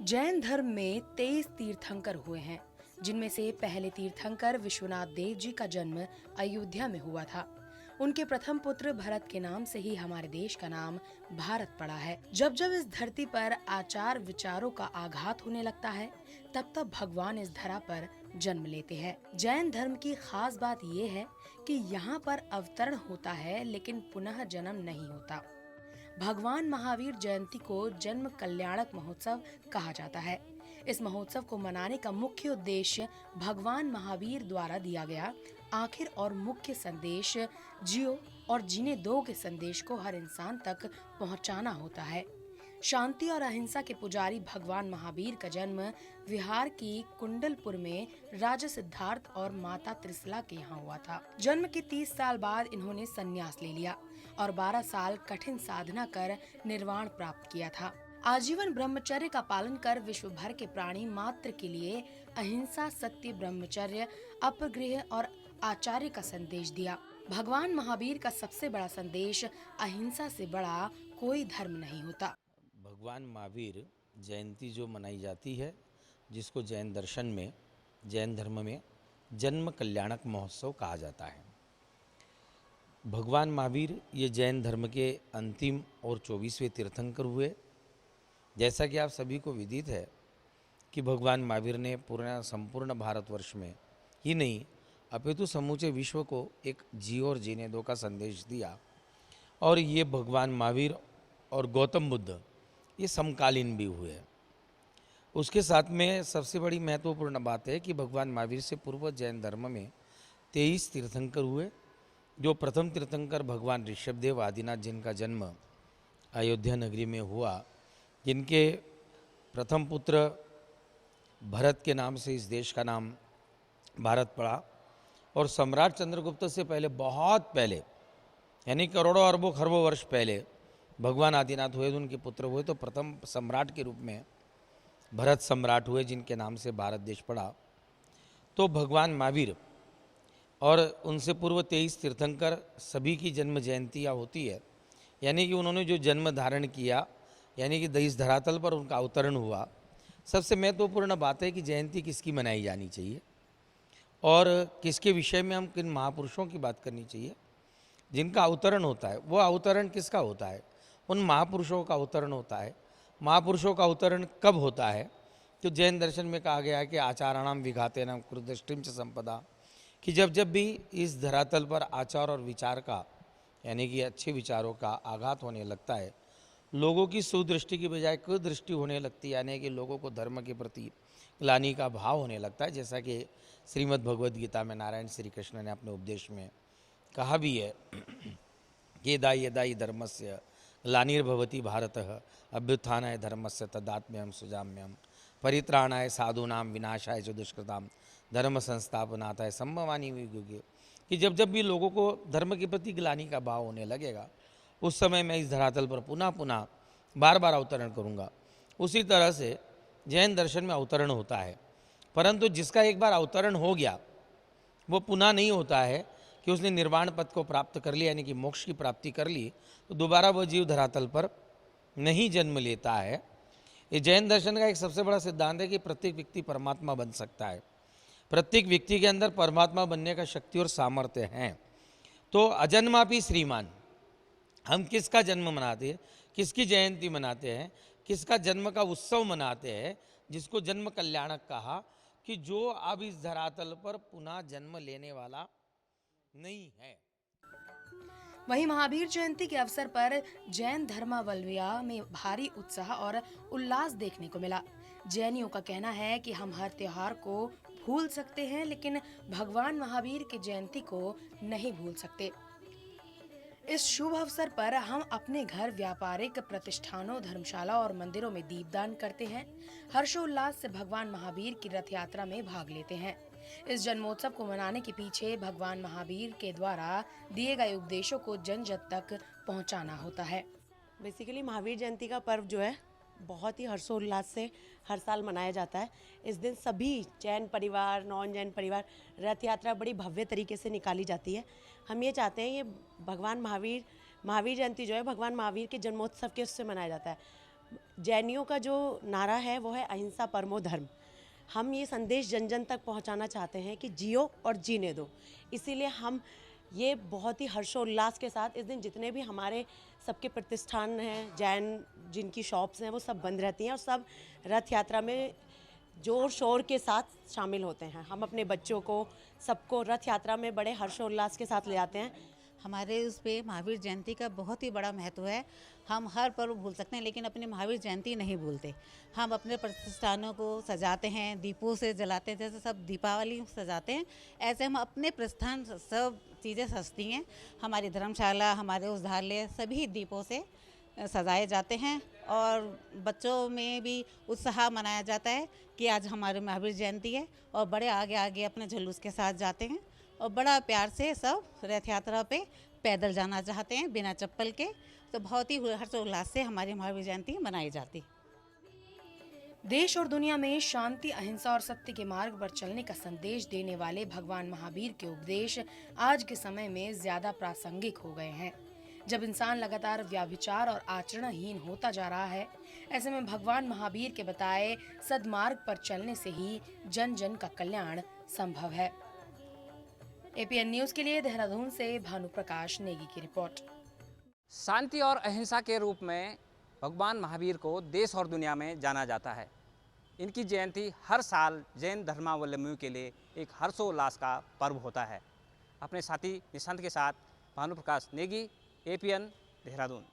जैन धर्म में 23 तीर्थंकर हुए हैं, जिनमें से पहले तीर्थंकर विश्वनाथ देव जी का जन्म अयोध्या में हुआ था। उनके प्रथम पुत्र भरत के नाम से ही हमारे देश का नाम भारत पड़ा है। जब जब इस धरती पर आचार विचारों का आघात होने लगता है, तब तब भगवान इस धरा पर जन्म लेते हैं। जैन धर्म की खास बात ये है कि यहाँ पर अवतरण होता है, लेकिन पुनः जन्म नहीं होता। भगवान महावीर जयंती को जन्म कल्याणक महोत्सव कहा जाता है। इस महोत्सव को मनाने का मुख्य उद्देश्य भगवान महावीर द्वारा दिया गया आखिर और मुख्य संदेश जियो और जीने दो के संदेश को हर इंसान तक पहुंचाना होता है। शांति और अहिंसा के पुजारी भगवान महावीर का जन्म बिहार की कुंडलपुर में राजा सिद्धार्थ और माता त्रिशला के यहाँ हुआ था। जन्म के 30 साल बाद इन्होंने संन्यास ले लिया और 12 साल कठिन साधना कर निर्वाण प्राप्त किया था। आजीवन ब्रह्मचर्य का पालन कर विश्व भर के प्राणी मात्र के लिए अहिंसा, सत्य, ब्रह्मचर्य, अपरिग्रह और आचार्य का संदेश दिया। भगवान महावीर का सबसे बड़ा संदेश अहिंसा से बड़ा कोई धर्म नहीं होता। भगवान महावीर जयंती जो मनाई जाती है, जिसको जैन दर्शन में, जैन धर्म में जन्म कल्याणक महोत्सव कहा जाता है। भगवान महावीर ये जैन धर्म के अंतिम और 24वें तीर्थंकर हुए। जैसा कि आप सभी को विदित है कि भगवान महावीर ने संपूर्ण भारतवर्ष में ही नहीं अपितु समूचे विश्व को एक जियो और जीने दो का संदेश दिया। और ये भगवान महावीर और गौतम बुद्ध ये समकालीन भी हुए। उसके साथ में सबसे बड़ी महत्वपूर्ण बात है कि भगवान महावीर से पूर्व जैन धर्म में 23 तीर्थंकर हुए। जो प्रथम तीर्थंकर भगवान ऋषभदेव आदिनाथ, जिनका जन्म अयोध्या नगरी में हुआ, जिनके प्रथम पुत्र भरत के नाम से इस देश का नाम भारत पड़ा। और सम्राट चंद्रगुप्त से पहले, बहुत पहले, यानी करोड़ों अरबों खरबों वर्ष पहले भगवान आदिनाथ हुए, उनके पुत्र हुए, तो प्रथम सम्राट के रूप में भरत सम्राट हुए, जिनके नाम से भारत देश पड़ा। तो भगवान महावीर और उनसे पूर्व 23 तीर्थंकर सभी की जन्म जयंतियाँ होती है, यानी कि उन्होंने जो जन्म धारण किया, यानी कि इस धरातल पर उनका अवतरण हुआ। सबसे महत्वपूर्ण बात है कि जयंती किसकी मनाई जानी चाहिए और किसके विषय में हम किन महापुरुषों की बात करनी चाहिए। जिनका अवतरण होता है, वो अवतरण किसका होता है? उन महापुरुषों का अवतरण होता है। महापुरुषों का अवतरण कब होता है? तो जैन दर्शन में कहा गया है कि आचाराणाम विघातेन कृतदृष्टिं च संपदा, कि जब जब भी इस धरातल पर आचार और विचार का, यानी कि अच्छे विचारों का आघात होने लगता है, लोगों की सुदृष्टि की बजाय कुदृष्टि होने लगती है, यानी कि लोगों को धर्म के प्रति ग्लानि का भाव होने लगता है। जैसा कि श्रीमद् भगवद गीता में नारायण श्री कृष्ण ने अपने उपदेश में कहा भी है कि यदा यदा हि धर्मस्य ग्लानिर्भवति भारतः अभ्युत्थानाय धर्मस्य तदात्म्यहं सृजाम्यहं परित्राणाय साधूनां विनाशाय च दुष्कृतां धर्म संस्थापनार्थाय संभवामि युगे। कि जब जब भी लोगों को धर्म के प्रति ग्लानि का भाव होने लगेगा, उस समय मैं इस धरातल पर पुनः पुनः बार बार अवतरण करूँगा। उसी तरह से जैन दर्शन में अवतरण होता है, परंतु जिसका एक बार अवतरण हो गया वो पुनः नहीं होता है कि उसने निर्वाण पद को प्राप्त कर लिया, यानी कि मोक्ष की प्राप्ति कर ली, तो दोबारा वह जीव धरातल पर नहीं जन्म लेता है। ये जैन दर्शन का एक सबसे बड़ा सिद्धांत है कि प्रत्येक व्यक्ति परमात्मा बन सकता है। प्रत्येक व्यक्ति के अंदर परमात्मा बनने का शक्ति और सामर्थ्य है। तो अजन्मापि श्रीमान, हम किसका जन्म मनाते हैं, किसकी जयंती मनाते हैं, किसका जन्म का उत्सव मनाते हैं, जिसको जन्म कल्याणक कहा, कि जो अब इस धरातल पर पुनः जन्म लेने वाला नहीं है। वहीं महावीर जयंती के अवसर पर जैन धर्मावलंबियों में भारी उत्साह और उल्लास देखने को मिला। जैनियों का कहना है कि हम हर त्योहार को भूल सकते हैं, लेकिन भगवान महावीर की जयंती को नहीं भूल सकते। इस शुभ अवसर पर हम अपने घर, व्यापारिक प्रतिष्ठानों, धर्मशाला और मंदिरों में दीपदान करते हैं। हर्षोल्लास से भगवान महावीर की रथ यात्रा में भाग लेते हैं। इस जन्मोत्सव को मनाने के पीछे भगवान महावीर के द्वारा दिए गए उपदेशों को जन जन तक पहुंचाना होता है। बेसिकली महावीर जयंती का पर्व जो है बहुत ही हर्षोल्लास से हर साल मनाया जाता है। इस दिन सभी जैन परिवार, नॉन जैन परिवार, रथ यात्रा बड़ी भव्य तरीके से निकाली जाती है। हम ये चाहते हैं ये भगवान महावीर जयंती जो है भगवान महावीर के जन्मोत्सव के उससे मनाया जाता है। जैनियों का जो नारा है वो है अहिंसा परमो धर्म। हम ये संदेश जन जन तक पहुंचाना चाहते हैं कि जियो और जीने दो। इसीलिए हम ये बहुत ही हर्षोल्लास के साथ इस दिन जितने भी हमारे सबके प्रतिष्ठान हैं, जैन जिनकी शॉप्स हैं, वो सब बंद रहती हैं और सब रथ यात्रा में जोर शोर के साथ शामिल होते हैं। हम अपने बच्चों को सबको रथ यात्रा में बड़े हर्षोल्लास के साथ ले जाते हैं। हमारे उस पे महावीर जयंती का बहुत ही बड़ा महत्व है। हम हर पर्व भूल सकते हैं लेकिन अपनी महावीर जयंती नहीं भूलते। हम अपने प्रतिष्ठानों को सजाते हैं, दीपों से जलाते हैं, जैसे सब दीपावली सजाते हैं ऐसे हम अपने प्रस्थान सब चीज़ें सजती हैं। हमारी धर्मशाला, हमारे उद्यालय सभी दीपों से सजाए जाते हैं और बच्चों में भी उत्साह मनाया जाता है कि आज हमारे महावीर जयंती है और बड़े आगे आगे अपने जुलूस के साथ जाते हैं और बड़ा प्यार से सब रथ यात्रा पे पैदल जाना चाहते हैं बिना चप्पल के। तो बहुत ही हर्षोल्लास से हमारी महावीर जयंती मनाई जाती है। देश और दुनिया में शांति, अहिंसा और सत्य के मार्ग पर चलने का संदेश देने वाले भगवान महावीर के उपदेश आज के समय में ज्यादा प्रासंगिक हो गए हैं। जब इंसान लगातार व्याभिचार और आचरणहीन होता जा रहा है, ऐसे में भगवान महावीर के बताए सद्मार्ग पर चलने से ही जन जन का कल्याण संभव है। एपीएन न्यूज के लिए देहरादून से भानु प्रकाश नेगी की रिपोर्ट। शांति और अहिंसा के रूप में भगवान महावीर को देश और दुनिया में जाना जाता है। इनकी जयंती हर साल जैन धर्मावलंबियों के लिए एक हर्षोल्लास का पर्व होता है। अपने साथी निशांत के साथ भानु प्रकाश नेगी, एपीएन देहरादून।